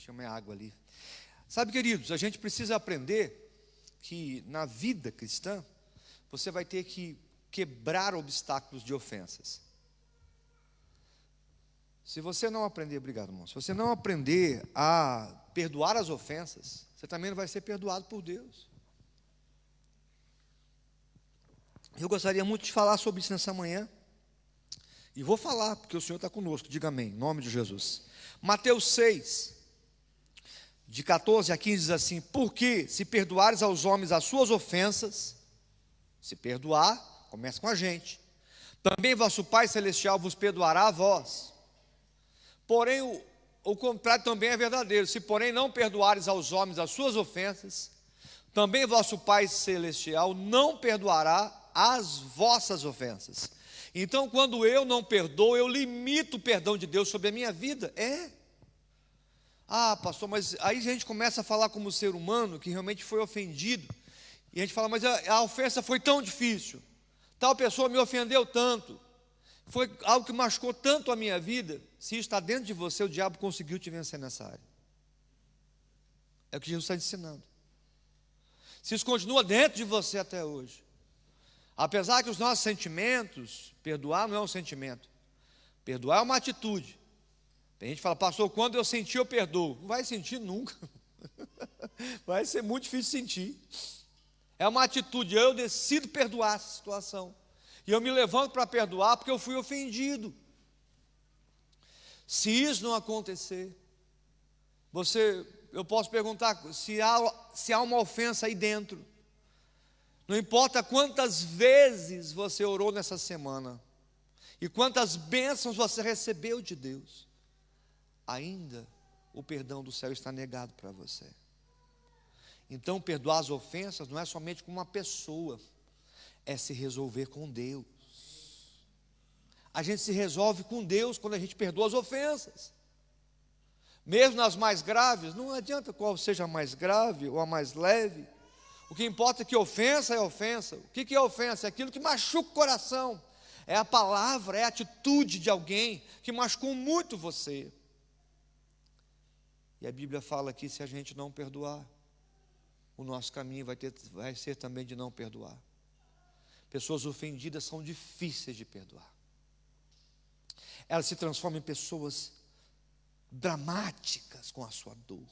tinha uma água ali. Sabe, queridos, a gente precisa aprender que na vida cristã, você vai ter que quebrar obstáculos de ofensas. Se você não aprender, obrigado, irmão, se você não aprender a perdoar as ofensas, você também não vai ser perdoado por Deus. Eu gostaria muito de falar sobre isso nessa manhã, e vou falar, porque o Senhor está conosco, diga amém, em nome de Jesus. Mateus 6, de 14 a 15 diz assim: porque se perdoares aos homens as suas ofensas, se perdoar, começa com a gente, também vosso Pai Celestial vos perdoará a vós. Porém, o contrário também é verdadeiro: se porém não perdoares aos homens as suas ofensas, também vosso Pai Celestial não perdoará as vossas ofensas. Então, quando eu não perdoo, eu limito o perdão de Deus sobre a minha vida. Pastor, mas aí a gente começa a falar como ser humano que realmente foi ofendido, e a gente fala, mas a ofensa foi tão difícil, tal pessoa me ofendeu tanto, foi algo que machucou tanto a minha vida. Se isso está dentro de você, o diabo conseguiu te vencer nessa área. É o que Jesus está ensinando. Se isso continua dentro de você até hoje, apesar que os nossos sentimentos, perdoar não é um sentimento, perdoar é uma atitude. Tem gente que fala, pastor, quando eu sentir eu perdoo. Não vai sentir nunca. Vai ser muito difícil sentir. É uma atitude, eu decido perdoar essa situação, e eu me levanto para perdoar porque eu fui ofendido. Se isso não acontecer, eu posso perguntar se há uma ofensa aí dentro. Não importa quantas vezes você orou nessa semana e quantas bênçãos você recebeu de Deus, ainda o perdão do céu está negado para você. Então, perdoar as ofensas não é somente com uma pessoa, é se resolver com Deus. A gente se resolve com Deus quando a gente perdoa as ofensas, mesmo nas mais graves. Não adianta qual seja a mais grave ou a mais leve. O que importa é que ofensa é ofensa. O que é ofensa? É aquilo que machuca o coração. É a palavra, é a atitude de alguém que machucou muito você. E a Bíblia fala que se a gente não perdoar, o nosso caminho vai ser também de não perdoar. Pessoas ofendidas são difíceis de perdoar. Elas se transformam em pessoas dramáticas com a sua dor.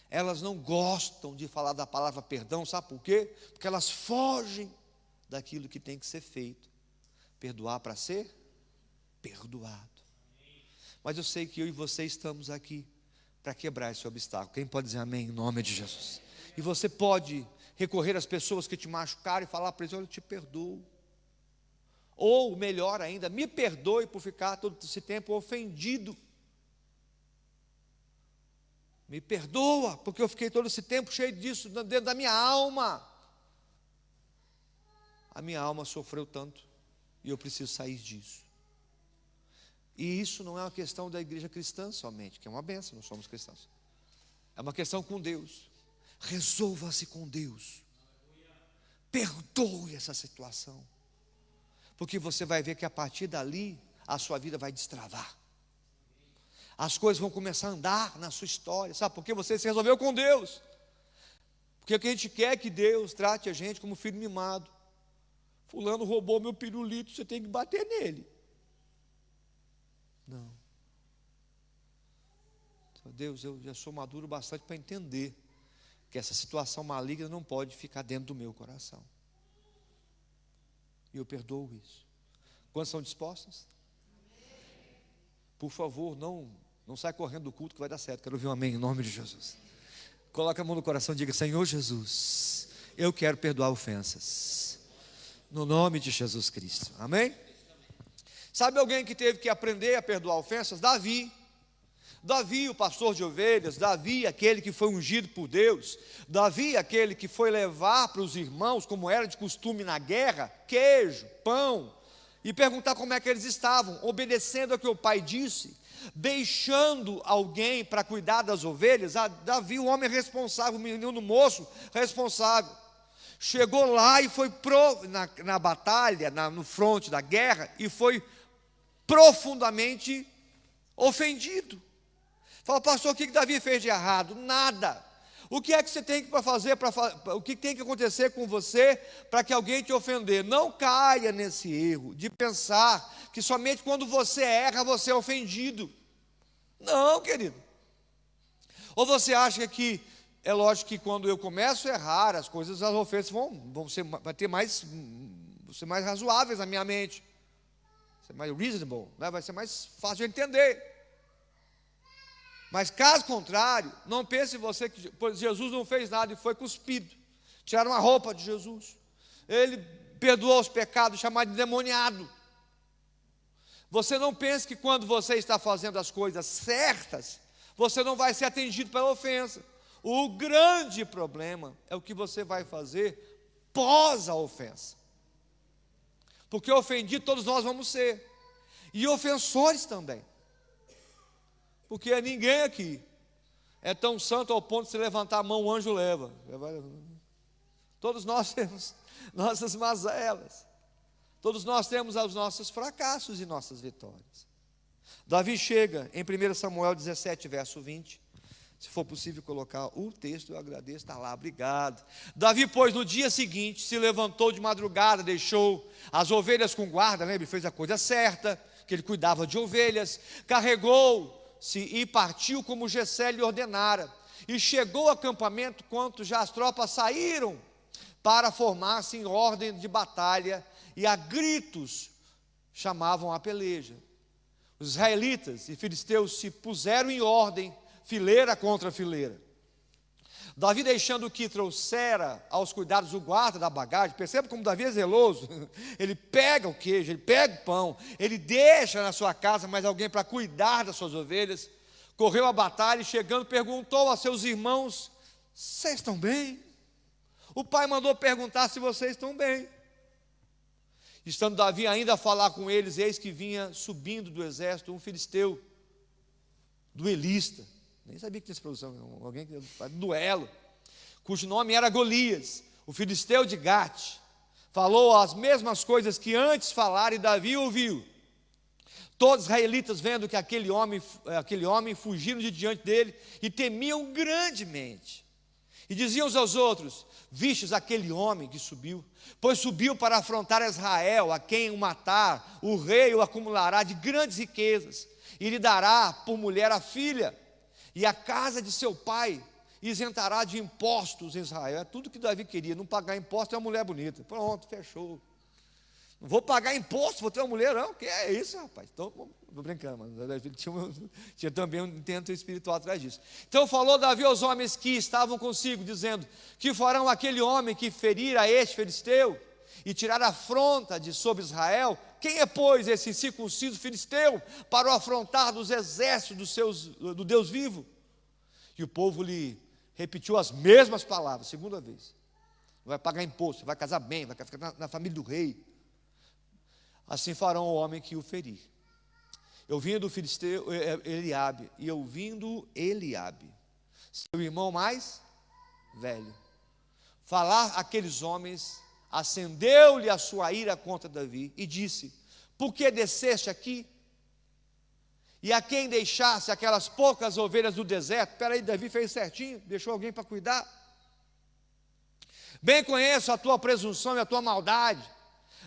Elas não gostam de falar da palavra perdão, sabe por quê? Porque elas fogem daquilo que tem que ser feito. Perdoar para ser perdoado. Mas eu sei que eu e você estamos aqui para quebrar esse obstáculo. Quem pode dizer amém em nome de Jesus? E você pode recorrer às pessoas que te machucaram e falar para eles, olha, eu te perdoo. Ou melhor ainda, me perdoe por ficar todo esse tempo ofendido. Me perdoa, porque eu fiquei todo esse tempo cheio disso dentro da minha alma. A minha alma sofreu tanto e eu preciso sair disso. E isso não é uma questão da igreja cristã somente, que é uma bênção, nós somos cristãos. É uma questão com Deus. Resolva-se com Deus. Perdoe essa situação. Porque você vai ver que a partir dali, a sua vida vai destravar. As coisas vão começar a andar na sua história. Sabe por quê? Você se resolveu com Deus. Porque o que a gente quer é que Deus trate a gente como filho mimado. Fulano roubou meu pirulito, você tem que bater nele. Não. Deus, eu já sou maduro bastante para entender que essa situação maligna não pode ficar dentro do meu coração. E eu perdoo isso. Quantos são dispostos? Por favor, não sai correndo do culto que vai dar certo. Quero ouvir um amém em nome de Jesus. Coloque a mão no coração e diga, Senhor Jesus, eu quero perdoar ofensas. No nome de Jesus Cristo. Amém? Sabe alguém que teve que aprender a perdoar ofensas? Davi. Davi, o pastor de ovelhas. Davi, aquele que foi ungido por Deus. Davi, aquele que foi levar para os irmãos, como era de costume na guerra, queijo, pão, e perguntar como é que eles estavam, obedecendo ao que o pai disse, deixando alguém para cuidar das ovelhas. Davi, o homem responsável, o menino moço responsável, chegou lá e foi na batalha, no fronte da guerra, e foi profundamente ofendido. Fala, pastor, o que Davi fez de errado? Nada. O que é que você tem que fazer, o que tem que acontecer com você para que alguém te ofender? Não caia nesse erro de pensar que somente quando você erra, você é ofendido. Não, querido. Ou você acha que, é lógico que quando eu começo a errar, as coisas, as ofensas vão ser mais razoáveis na minha mente, ser mais reasonable, né? Vai ser mais fácil de entender. Mas caso contrário, não pense você que Jesus não fez nada e foi cuspido. Tiraram a roupa de Jesus. Ele perdoou os pecados, chamado de endemoniado. Você não pense que quando você está fazendo as coisas certas, você não vai ser atingido pela ofensa. O grande problema é o que você vai fazer pós a ofensa. Porque ofendido todos nós vamos ser. E ofensores também. Porque ninguém aqui é tão santo ao ponto de se levantar a mão, o anjo leva. Todos nós temos nossas mazelas. Todos nós temos os nossos fracassos e nossas vitórias. Davi chega em 1 Samuel 17, verso 20. Se for possível colocar o texto, eu agradeço, está lá, obrigado. Davi, pois, no dia seguinte, se levantou de madrugada, deixou as ovelhas com guarda, lembra? Ele fez a coisa certa, que ele cuidava de ovelhas, carregou-se e partiu como Jessé lhe ordenara, e chegou ao acampamento quando já as tropas saíram para formar-se em ordem de batalha, e a gritos chamavam a peleja. Os israelitas e filisteus se puseram em ordem, fileira contra fileira. Davi, deixando o que trouxera aos cuidados do guarda da bagagem, perceba como Davi é zeloso, ele pega o queijo, ele pega o pão, ele deixa na sua casa mais alguém para cuidar das suas ovelhas, correu à batalha e chegando perguntou a seus irmãos, vocês estão bem? O pai mandou perguntar se vocês estão bem. Estando Davi ainda a falar com eles, eis que vinha subindo do exército um filisteu, duelista, nem sabia que tinha essa produção, alguém que faz duelo, cujo nome era Golias, o filisteu de Gate. Falou as mesmas coisas que antes falara, e Davi ouviu. Todos os israelitas, vendo que aquele homem fugiram de diante dele, e temiam grandemente, e diziam uns aos outros, vistes aquele homem que subiu? Pois subiu para afrontar Israel, a quem o matar, o rei o acumulará de grandes riquezas, e lhe dará por mulher a filha, e a casa de seu pai isentará de impostos em Israel. É tudo que Davi queria, não pagar imposto é uma mulher bonita. Pronto, fechou. Não vou pagar imposto, vou ter uma mulher, não. Que é isso, rapaz? Então, estou brincando, mas Davi tinha também um intento espiritual atrás disso. Então falou Davi aos homens que estavam consigo, dizendo, que farão aquele homem que ferir a este filisteu, e tirar a afronta de sobre Israel? Quem é, pois, esse incircunciso filisteu, para o afrontar dos exércitos do Deus vivo? E o povo lhe repetiu as mesmas palavras, segunda vez. Vai pagar imposto, vai casar bem, vai ficar na família do rei. Assim farão o homem que o ferir. Ouvindo o filisteu Eliabe, e ouvindo Eliabe, seu irmão mais velho, falar aqueles homens, acendeu-lhe a sua ira contra Davi, e disse, por que desceste aqui? E a quem deixasse aquelas poucas ovelhas do deserto? Espera aí, Davi fez certinho, deixou alguém para cuidar. Bem conheço a tua presunção e a tua maldade,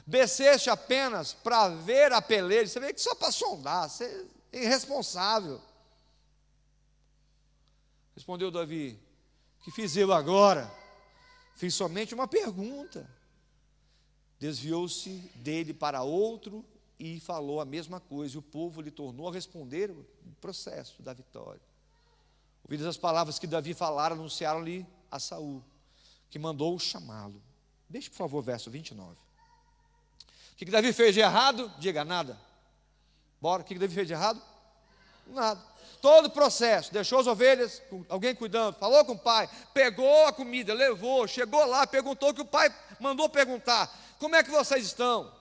desceste apenas para ver a peleja, você vê que só para sondar, você é irresponsável. Respondeu Davi, que fiz eu agora? Fiz somente uma pergunta. Desviou-se dele para outro e falou a mesma coisa, e o povo lhe tornou a responder o processo da vitória. Ouvidas as palavras que Davi falara, anunciaram-lhe a Saul, que mandou chamá-lo. Deixe, por favor, verso 29. O que Davi fez de errado? Diga, nada. Bora, o que Davi fez de errado? Nada. Todo o processo, deixou as ovelhas, alguém cuidando, falou com o pai, pegou a comida, levou, chegou lá, perguntou o que o pai mandou perguntar, como é que vocês estão?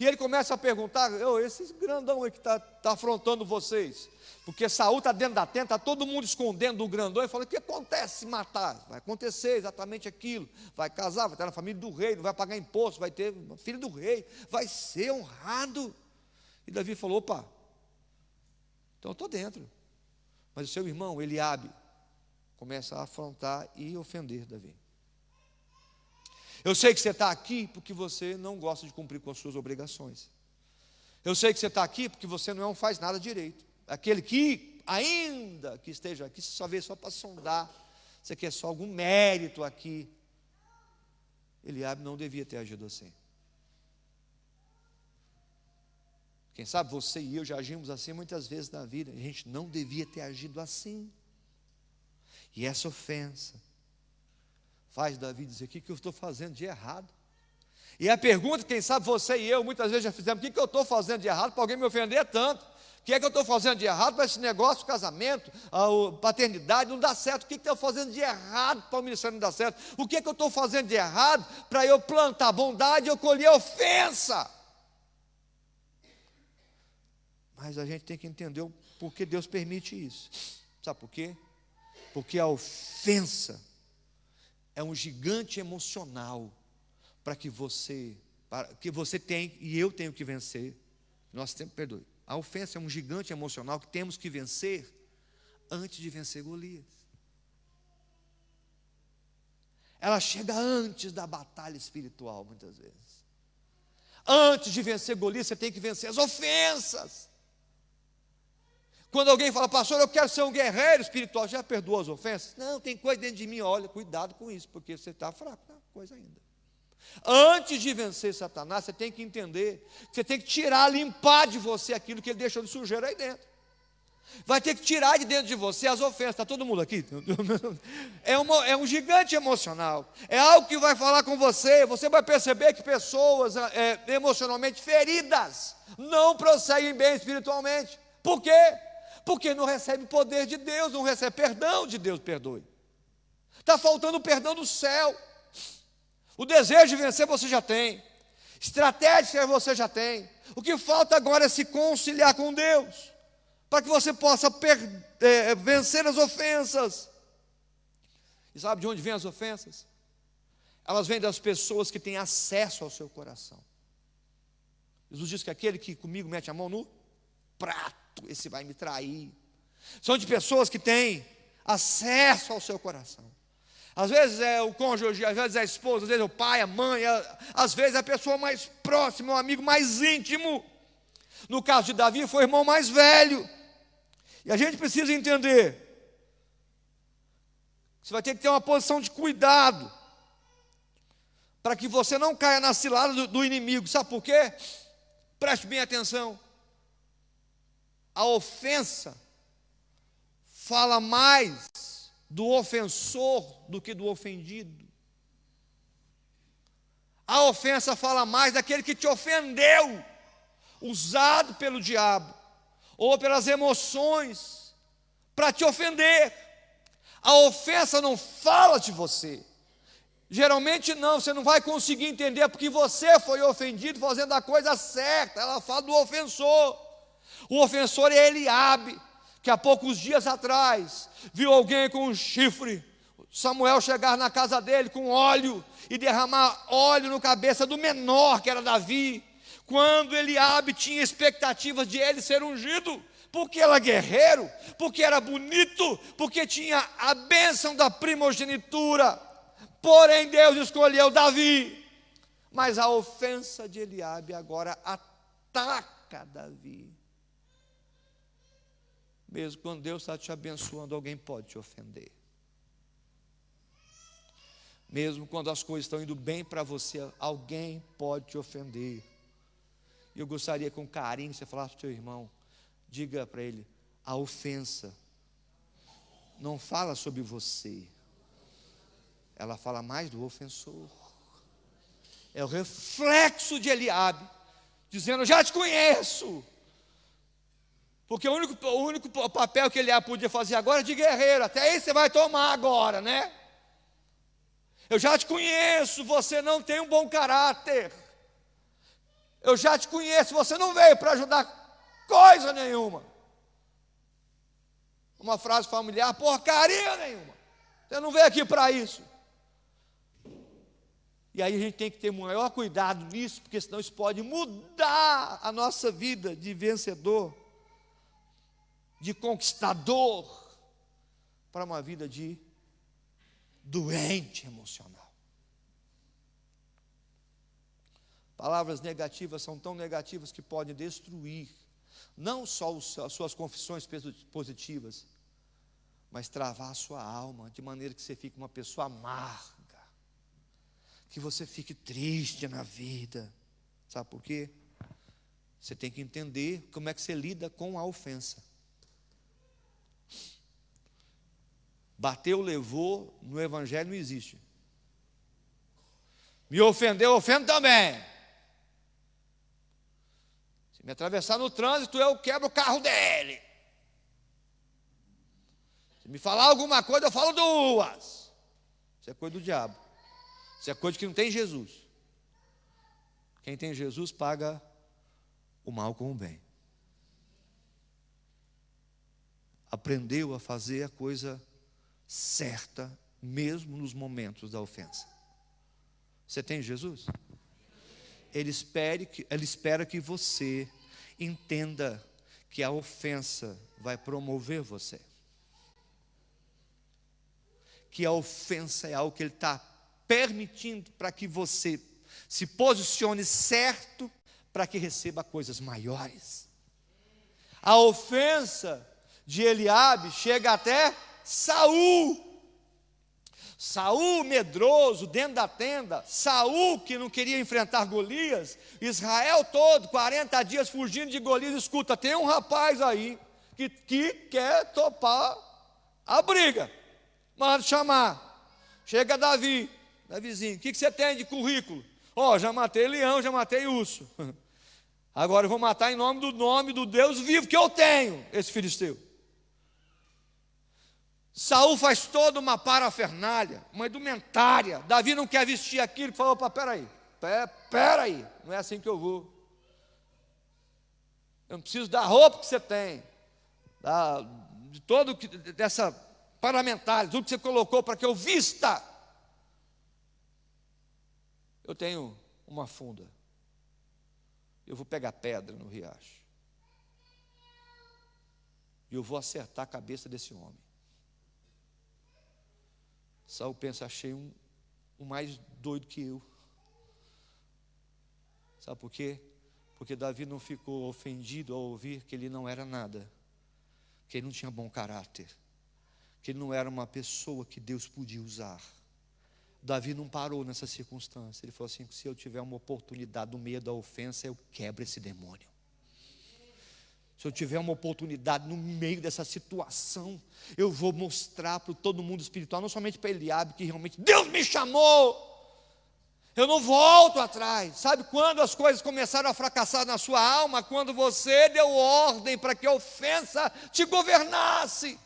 E ele começa a perguntar, esses grandão aí que está afrontando vocês, porque Saul está dentro da tenda, está todo mundo escondendo do grandão, e fala, o que acontece se matar? Vai acontecer exatamente aquilo, vai casar, vai estar na família do rei, não vai pagar imposto, vai ter filho do rei, vai ser honrado. E Davi falou, opa, então eu estou dentro. Mas o seu irmão, Eliabe, começa a afrontar e ofender Davi. Eu sei que você está aqui porque você não gosta de cumprir com as suas obrigações. Eu sei que você está aqui porque você não faz nada direito. Aquele que, ainda que esteja aqui, você só veio só para sondar, você quer só algum mérito aqui. Eliabe não devia ter agido assim. Quem sabe você e eu já agimos assim muitas vezes na vida. A gente não devia ter agido assim. E essa ofensa faz Davi dizer: o que eu estou fazendo de errado? E a pergunta, quem sabe você e eu muitas vezes já fizemos: o que eu estou fazendo de errado para alguém me ofender tanto? O que é que eu estou fazendo de errado para esse negócio, casamento, a paternidade não dá certo? O que eu estou fazendo de errado para o ministério não dar certo? O que é que eu estou fazendo de errado para eu plantar bondade e eu colher ofensa? Mas a gente tem que entender o porquê Deus permite isso. Sabe por quê? Porque a ofensa é um gigante emocional para que você tem e eu tenho que vencer. Nós temos, perdoe. A ofensa é um gigante emocional que temos que vencer antes de vencer Golias. Ela chega antes da batalha espiritual, muitas vezes. Antes de vencer Golias, você tem que vencer as ofensas. Quando alguém fala: pastor, eu quero ser um guerreiro espiritual, já perdoou as ofensas? Não, tem coisa dentro de mim. Olha, cuidado com isso, porque você está fraco na coisa ainda. Antes de vencer Satanás, você tem que entender que você tem que tirar, limpar de você aquilo que ele deixou de sujeira aí dentro. Vai ter que tirar de dentro de você as ofensas. Está todo mundo aqui? É um gigante emocional. É algo que vai falar com você. Você vai perceber que pessoas emocionalmente feridas não prosseguem bem espiritualmente. Por quê? Porque não recebe poder de Deus, não recebe perdão de Deus, perdoe. Está faltando o perdão do céu. O desejo de vencer você já tem. Estratégia você já tem. O que falta agora é se conciliar com Deus, para que você possa vencer as ofensas. E sabe de onde vêm as ofensas? Elas vêm das pessoas que têm acesso ao seu coração. Jesus diz que aquele que comigo mete a mão no prato, esse vai me trair. São de pessoas que têm acesso ao seu coração. Às vezes é o cônjuge, às vezes é a esposa, às vezes é o pai, a mãe, às vezes é a pessoa mais próxima, o amigo mais íntimo. No caso de Davi, foi o irmão mais velho. E a gente precisa entender, você vai ter que ter uma posição de cuidado, para que você não caia na cilada do inimigo. Sabe por quê? Preste bem atenção. A ofensa fala mais do ofensor do que do ofendido. A ofensa fala mais daquele que te ofendeu, usado pelo diabo, ou pelas emoções, para te ofender. A ofensa não fala de você. Geralmente não, você não vai conseguir entender porque você foi ofendido fazendo a coisa certa. Ela fala do ofensor. O ofensor é Eliabe, que há poucos dias atrás viu alguém com um chifre, Samuel chegar na casa dele com óleo e derramar óleo no cabeça do menor, que era Davi, quando Eliabe tinha expectativas de ele ser ungido, porque era guerreiro, porque era bonito, porque tinha a bênção da primogenitura. Porém Deus escolheu Davi, mas a ofensa de Eliabe agora ataca Davi. Mesmo quando Deus está te abençoando, alguém pode te ofender. Mesmo quando as coisas estão indo bem para você, alguém pode te ofender. E eu gostaria com carinho que você falasse para o seu irmão, diga para ele: a ofensa não fala sobre você, ela fala mais do ofensor. É o reflexo de Eliabe, dizendo: já te conheço. Porque o único papel que Eliabe podia fazer agora é de guerreiro. Até aí você vai tomar agora, né? Eu já te conheço, você não tem um bom caráter. Eu já te conheço, você não veio para ajudar coisa nenhuma. Uma frase familiar: porcaria nenhuma. Você não veio aqui para isso. E aí a gente tem que ter maior cuidado nisso, porque senão isso pode mudar a nossa vida de vencedor, de conquistador, para uma vida de doente emocional. Palavras negativas são tão negativas que podem destruir não só as suas confissões positivas, mas travar a sua alma, de maneira que você fique uma pessoa amarga, que você fique triste na vida. Sabe por quê? Você tem que entender como é que você lida com a ofensa. Bateu, levou, no evangelho não existe. Me ofendeu, ofendo também. Se me atravessar no trânsito, eu quebro o carro dele. Se me falar alguma coisa, eu falo duas. Isso é coisa do diabo. Isso é coisa de que não tem Jesus. Quem tem Jesus paga o mal com o bem. Aprendeu a fazer a coisa certa, mesmo nos momentos da ofensa. Você tem Jesus? Ele espera que você entenda que a ofensa vai promover você. Que a ofensa é algo que Ele está permitindo para que você se posicione certo para que receba coisas maiores. A ofensa de Eliabe chega até Saul. Saul medroso dentro da tenda, Saul que não queria enfrentar Golias, Israel todo, 40 dias fugindo de Golias. Escuta, tem um rapaz aí que quer topar a briga, manda chamar. Chega Davi, Davizinho, o que você tem de currículo? Já matei leão, já matei urso, agora eu vou matar em nome do Deus vivo que eu tenho, esse filisteu. Saul faz toda uma parafernália, uma indumentária. Davi não quer vestir aquilo, falou: peraí, não é assim que eu vou. Eu não preciso da roupa que você tem, de todo dessa parlamentar, tudo que você colocou para que eu vista. Eu tenho uma funda, eu vou pegar pedra no riacho, e eu vou acertar a cabeça desse homem. Saul pensa: achei um mais doido que eu. Sabe por quê? Porque Davi não ficou ofendido ao ouvir que ele não era nada, que ele não tinha bom caráter, que ele não era uma pessoa que Deus podia usar. Davi não parou nessa circunstância. Ele falou assim: se eu tiver uma oportunidade no meio da ofensa, eu quebro esse demônio. Se eu tiver uma oportunidade no meio dessa situação, eu vou mostrar para todo mundo espiritual, não somente para Eliabe, que realmente Deus me chamou. Eu não volto atrás. Sabe quando as coisas começaram a fracassar na sua alma? Quando você deu ordem para que a ofensa te governasse,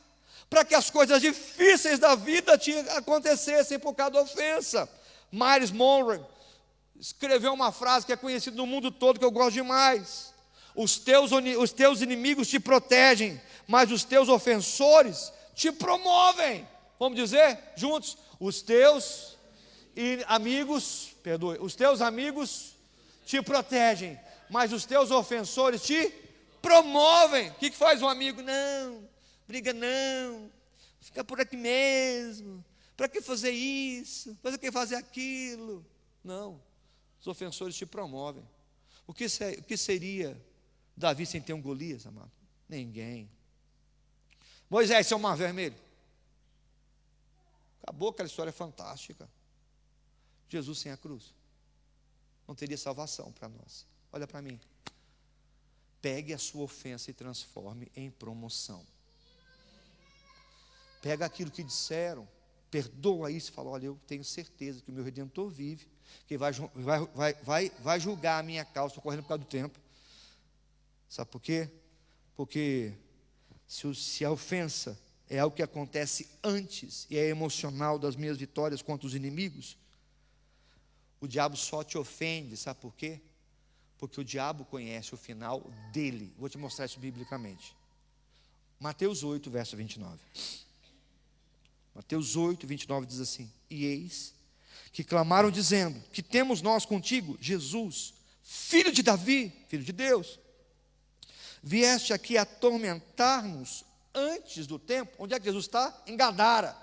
para que as coisas difíceis da vida te acontecessem por causa da ofensa. Myles Monroe escreveu uma frase que é conhecida no mundo todo, que eu gosto demais: os teus inimigos te protegem, mas os teus ofensores te promovem. Vamos dizer juntos: os teus amigos te protegem, mas os teus ofensores te promovem. O que faz um amigo? Não, briga não, fica por aqui mesmo, para que fazer isso, para que fazer aquilo? Não, os ofensores te promovem. O que seria Davi sem ter um Golias, amado? Ninguém. Moisés, seu mar vermelho, acabou aquela história fantástica. Jesus sem a cruz não teria salvação para nós. Olha para mim, pegue a sua ofensa e transforme em promoção. Pega aquilo que disseram, perdoa isso e fala: olha, eu tenho certeza que o meu Redentor vive, que vai julgar a minha causa. Estou correndo por causa do tempo. Sabe por quê? Porque se a ofensa é algo que acontece antes e é emocional das minhas vitórias contra os inimigos, o diabo só te ofende. Sabe por quê? Porque o diabo conhece o final dele. Vou te mostrar isso biblicamente. Mateus 8, verso 29. Mateus 8, 29 diz assim: e eis que clamaram dizendo: que temos nós contigo, Jesus, filho de Davi, filho de Deus? Vieste aqui atormentar-nos antes do tempo, onde é que Jesus está? Em Gadara.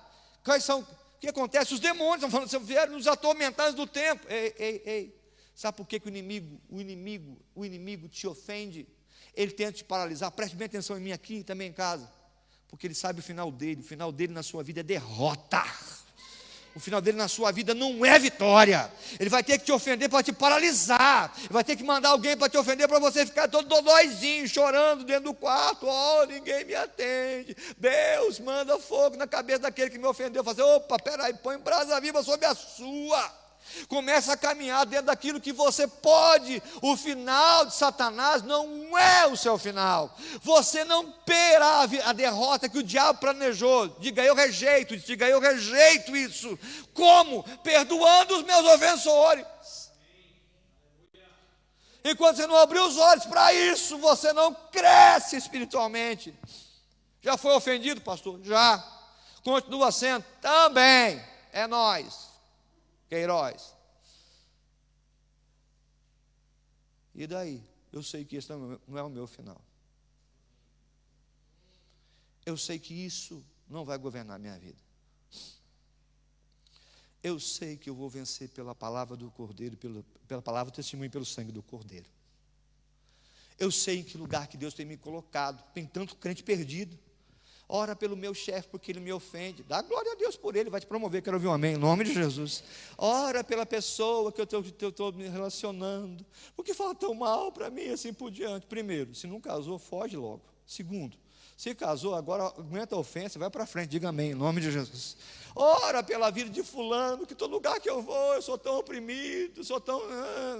O que acontece? Os demônios estão falando, vieram nos atormentar do tempo. Ei. Sabe por que o inimigo te ofende? Ele tenta te paralisar. Preste bem atenção em mim aqui e também em casa. Porque ele sabe o final dele na sua vida é derrota. O final dele na sua vida não é vitória. Ele vai ter que te ofender para te paralisar. Ele vai ter que mandar alguém para te ofender, para você ficar todo dodóizinho, chorando dentro do quarto. Oh, ninguém me atende. Deus manda fogo na cabeça daquele que me ofendeu. Fazer, opa, peraí, põe brasa viva sobre a sua. Começa a caminhar dentro daquilo que você pode. O final de Satanás não é o seu final. Você não terá a derrota que o diabo planejou. Diga, eu rejeito isso. Diga, eu rejeito isso. Como? Perdoando os meus ofensores. Enquanto você não abrir os olhos para isso, você não cresce espiritualmente. Já foi ofendido, pastor? Já. Continua sendo? Também. É nós. Queiroz. E daí? Eu sei que esse não é o meu final. Eu sei que isso não vai governar a minha vida. Eu sei que eu vou vencer pela palavra do Cordeiro, pela palavra do testemunho, pelo sangue do Cordeiro. Eu sei em que lugar que Deus tem me colocado. Tem tanto crente perdido. Ora pelo meu chefe, porque ele me ofende. Dá glória a Deus por ele, vai te promover. Quero ouvir um amém, em nome de Jesus. Ora pela pessoa que eu estou me relacionando, porque fala tão mal para mim, assim por diante. Primeiro, se não casou, foge logo. Segundo, se casou, agora aguenta a ofensa, vai para frente, diga amém, em nome de Jesus. Ora pela vida de fulano, que todo lugar que eu vou, eu sou tão oprimido, sou tão...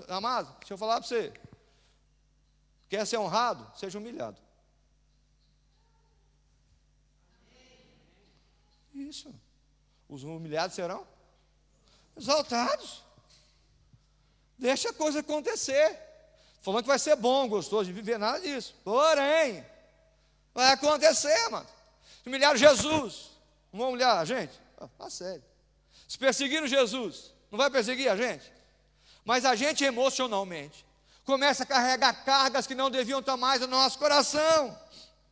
Amado, deixa eu falar para você. Quer ser honrado? Seja humilhado. Isso. Os humilhados serão exaltados. Deixa a coisa acontecer. Falando que vai ser bom, gostoso de viver, nada disso. Porém, vai acontecer, mano. Humilharam Jesus. Não vão humilhar a gente? Fala sério. Se perseguiram Jesus, não vai perseguir a gente? Mas a gente emocionalmente começa a carregar cargas que não deviam estar mais no nosso coração.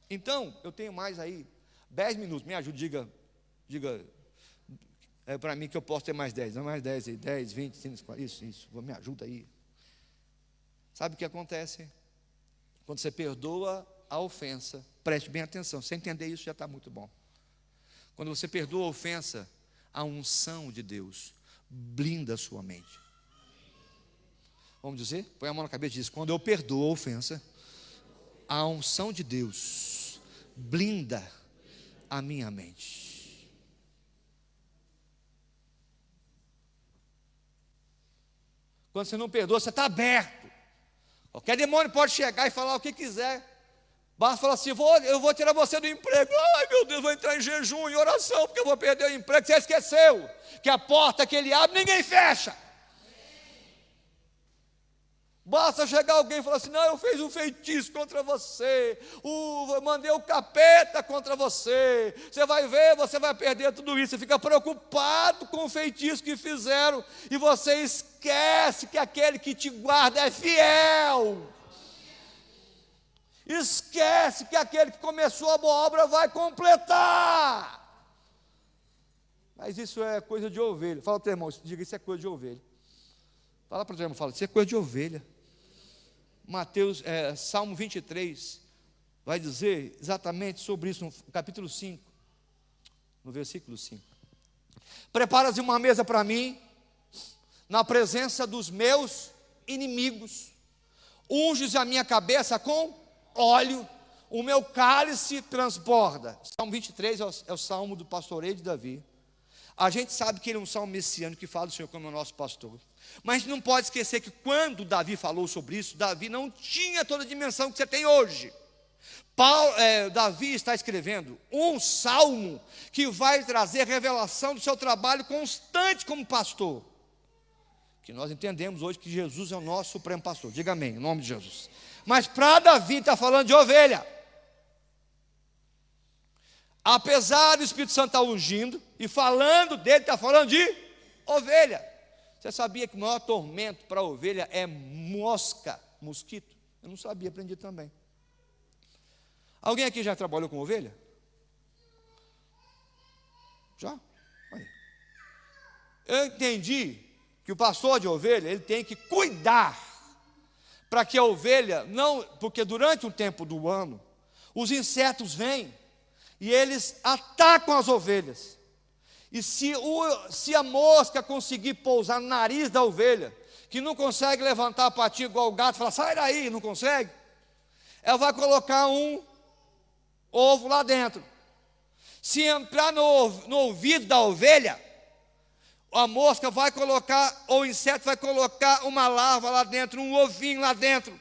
Então, eu tenho mais aí 10 minutos. Me ajude, diga para mim que eu posso ter mais 10, não mais 10 aí, 10, 20, 30, isso, me ajuda aí. Sabe o que acontece? Quando você perdoa a ofensa, preste bem atenção, se você entender isso já está muito bom. Quando você perdoa a ofensa, a unção de Deus blinda a sua mente. Vamos dizer? Põe a mão na cabeça e diz, quando eu perdoo a ofensa, a unção de Deus blinda a minha mente. Quando você não perdoa, você está aberto. Qualquer demônio pode chegar e falar o que quiser. Basta falar assim, eu vou tirar você do emprego. Ai meu Deus, vou entrar em jejum, em oração, porque eu vou perder o emprego. Você esqueceu que a porta que ele abre, ninguém fecha. Basta chegar alguém e falar assim, não, eu fiz um feitiço contra você, eu mandei o capeta contra você, você vai ver, você vai perder tudo isso, você fica preocupado com o feitiço que fizeram, e você esquece que aquele que te guarda é fiel, esquece que aquele que começou a boa obra vai completar, mas isso é coisa de ovelha. Fala para o teu irmão, diga, isso é coisa de ovelha. Fala para o teu irmão, fala, isso é coisa de ovelha. Salmo 23 vai dizer exatamente sobre isso, no capítulo 5, no versículo 5. Preparas uma mesa para mim, na presença dos meus inimigos, unges a minha cabeça com óleo, o meu cálice transborda. Salmo 23 é o salmo do pastoreio de Davi. A gente sabe que ele é um salmo messiânico que fala do Senhor como o nosso pastor. Mas a gente não pode esquecer que quando Davi falou sobre isso, Davi não tinha toda a dimensão que você tem hoje. Davi está escrevendo um salmo que vai trazer revelação do seu trabalho constante como pastor. Que nós entendemos hoje que Jesus é o nosso supremo pastor. Diga amém, em nome de Jesus. Mas para Davi está falando de ovelha. Apesar do Espírito Santo estar ungindo e falando dele, está falando de ovelha. Você sabia que o maior tormento para a ovelha é mosquito? Eu não sabia, aprendi também. Alguém aqui já trabalhou com ovelha? Já? Aí. Eu entendi que o pastor de ovelha, ele tem que cuidar para que a ovelha não, porque durante um tempo do ano, os insetos vêm e eles atacam as ovelhas. E se a mosca conseguir pousar no nariz da ovelha, que não consegue levantar a patinha igual o gato, fala, sai daí, não consegue, ela vai colocar um ovo lá dentro. Se entrar no ouvido da ovelha, a mosca vai colocar, ou o inseto vai colocar uma larva lá dentro, um ovinho lá dentro.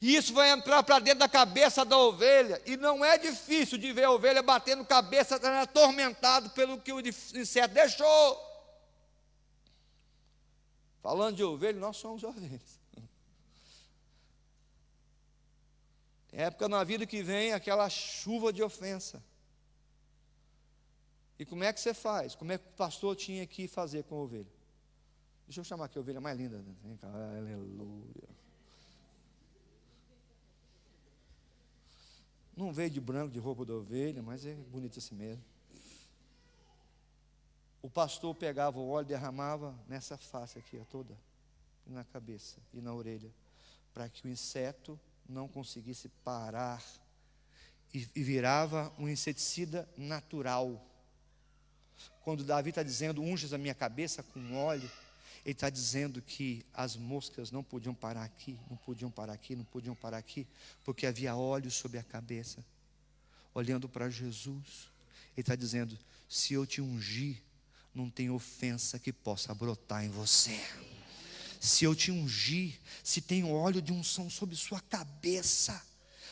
E isso vai entrar para dentro da cabeça da ovelha. E não é difícil de ver a ovelha batendo cabeça, atormentado pelo que o inseto deixou. Falando de ovelha, nós somos ovelhas. Tem época na vida que vem aquela chuva de ofensa. E como é que você faz? Como é que o pastor tinha que fazer com a ovelha? Deixa eu chamar aqui a ovelha mais linda. Vem cá, aleluia. Não veio de branco, de roupa da ovelha, mas é bonito assim mesmo. O pastor pegava o óleo e derramava nessa face aqui, toda, na cabeça e na orelha, para que o inseto não conseguisse parar, e virava um inseticida natural. Quando Davi está dizendo, unges a minha cabeça com óleo, ele está dizendo que as moscas não podiam parar aqui, não podiam parar aqui, não podiam parar aqui, porque havia óleo sobre a cabeça. Olhando para Jesus, ele está dizendo, se eu te ungir, não tem ofensa que possa brotar em você. Se eu te ungir, se tem óleo de unção sobre sua cabeça,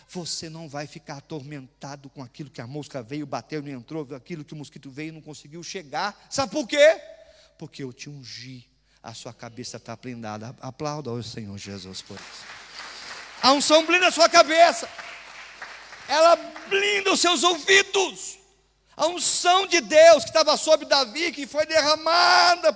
você não vai ficar atormentado com aquilo que a mosca veio, bateu e não entrou, aquilo que o mosquito veio e não conseguiu chegar. Sabe por quê? Porque eu te ungi, a sua cabeça está blindada. Aplauda ao Senhor Jesus por isso. A unção blinda a sua cabeça, ela blinda os seus ouvidos. A unção de Deus que estava sobre Davi, que foi derramada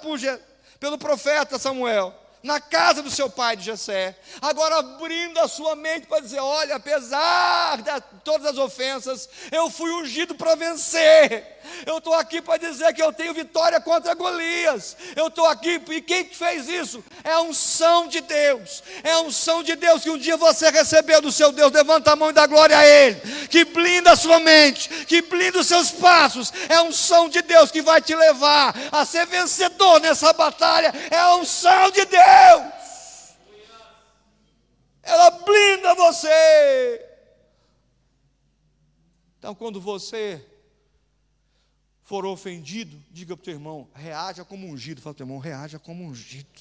pelo profeta Samuel, na casa do seu pai de Jessé, agora abrindo a sua mente para dizer, olha, apesar de todas as ofensas, eu fui ungido para vencer. Eu estou aqui para dizer que eu tenho vitória contra Golias. Eu estou aqui, e quem fez isso? É a unção de Deus. É a unção de Deus que um dia você recebeu do seu Deus. Levanta a mão e dá glória a Ele, que blinda a sua mente, que blinda os seus passos. É a unção de Deus que vai te levar a ser vencedor nessa batalha. É a unção de Deus. Ela blinda você. Então, quando você for ofendido, diga para o teu irmão, reaja como ungido. Fala para o teu irmão, reaja como ungido.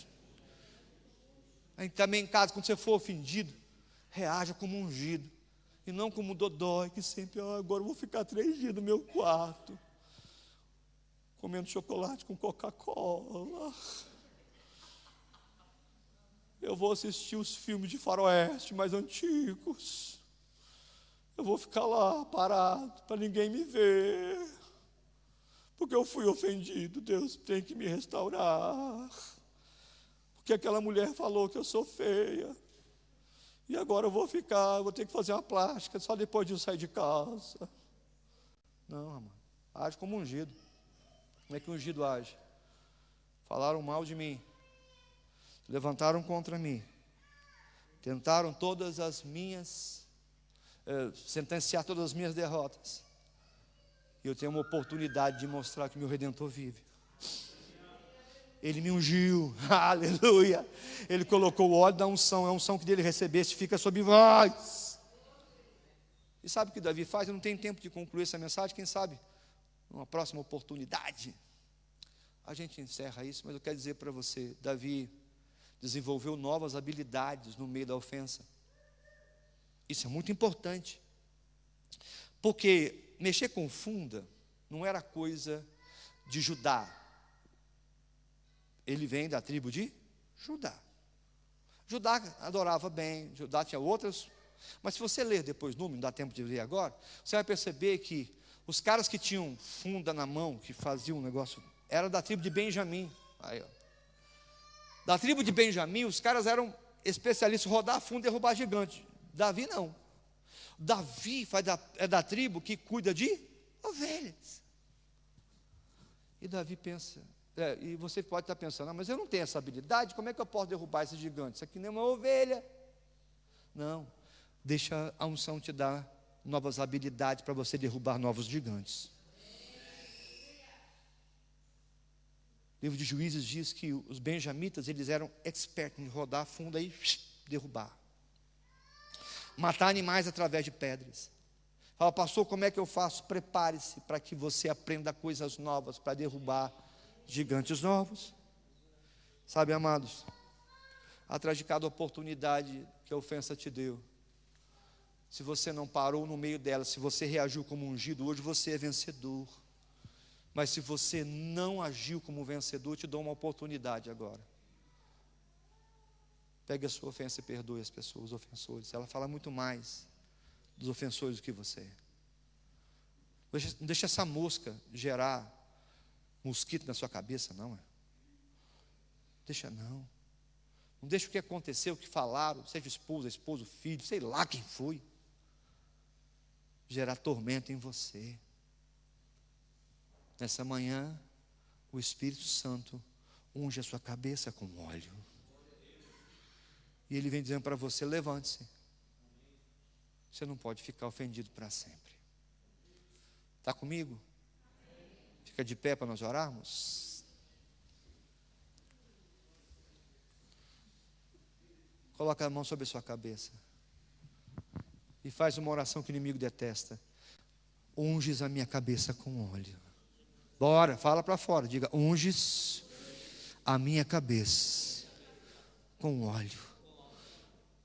Aí também em casa, quando você for ofendido, reaja como ungido. E não como dodói, que sempre, agora eu vou ficar 3 dias no meu quarto, comendo chocolate com Coca-Cola. Eu vou assistir os filmes de faroeste mais antigos. Eu vou ficar lá parado para ninguém me ver. Porque eu fui ofendido, Deus tem que me restaurar. Porque aquela mulher falou que eu sou feia. E agora eu vou ter que fazer uma plástica só depois de eu sair de casa. Não, amado, age como ungido. Como é que o ungido age? Falaram mal de mim, levantaram contra mim, tentaram todas as minhas, sentenciar todas as minhas derrotas. E eu tenho uma oportunidade de mostrar que meu Redentor vive. Ele me ungiu, aleluia. Ele colocou o óleo da unção, a unção que dele recebeste fica sobre vós. E sabe o que Davi faz? Eu não tenho tempo de concluir essa mensagem, quem sabe numa próxima oportunidade a gente encerra isso, mas eu quero dizer para você, Davi desenvolveu novas habilidades no meio da ofensa. Isso é muito importante, porque mexer com funda não era coisa de Judá. Ele vem da tribo de Judá. Judá adorava bem, Judá tinha outras, mas se você ler depois Números, não dá tempo de ler agora, você vai perceber que os caras que tinham funda na mão, que faziam um negócio, era da tribo de Benjamim. Aí, ó. Da tribo de Benjamim, os caras eram especialistas em rodar fundo e derrubar gigante. Davi não. Davi é da tribo que cuida de ovelhas. E Davi pensa, e você pode estar pensando, mas eu não tenho essa habilidade, como é que eu posso derrubar esse gigante? Isso aqui nem uma ovelha. Não, deixa a unção te dar novas habilidades para você derrubar novos gigantes. O livro de Juízes diz que os benjamitas, eles eram expertos em rodar fundo e derrubar. Matar animais através de pedras. Fala, pastor, como é que eu faço? Prepare-se para que você aprenda coisas novas, para derrubar gigantes novos. Sabe, amados, atrás de cada oportunidade que a ofensa te deu, se você não parou no meio dela, se você reagiu como ungido, hoje você é vencedor. Mas se você não agiu como vencedor, eu te dou uma oportunidade agora. Pegue a sua ofensa e perdoe as pessoas, os ofensores. Ela fala muito mais dos ofensores do que você. Não deixa essa mosca gerar mosquito na sua cabeça, não. Deixa não. Não deixa o que aconteceu, o que falaram, seja esposa, esposo, filho, sei lá quem foi, gerar tormento em você. Nessa manhã, o Espírito Santo unge a sua cabeça com óleo. E Ele vem dizendo para você, levante-se. Você não pode ficar ofendido para sempre. Está comigo? Fica de pé para nós orarmos. Coloca a mão sobre a sua cabeça. E faz uma oração que o inimigo detesta. Unges a minha cabeça com óleo. Bora, fala para fora, diga, unges a minha cabeça com óleo.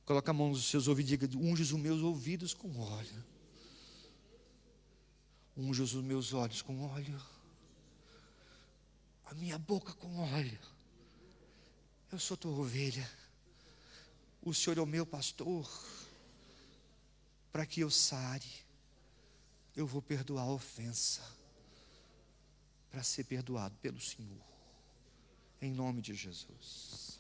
Coloca a mão nos seus ouvidos e diga, unges os meus ouvidos com óleo. Unges os meus olhos com óleo. A minha boca com óleo. Eu sou tua ovelha. O Senhor é o meu pastor. Para que eu sare, eu vou perdoar a ofensa. Para ser perdoado pelo Senhor, em nome de Jesus.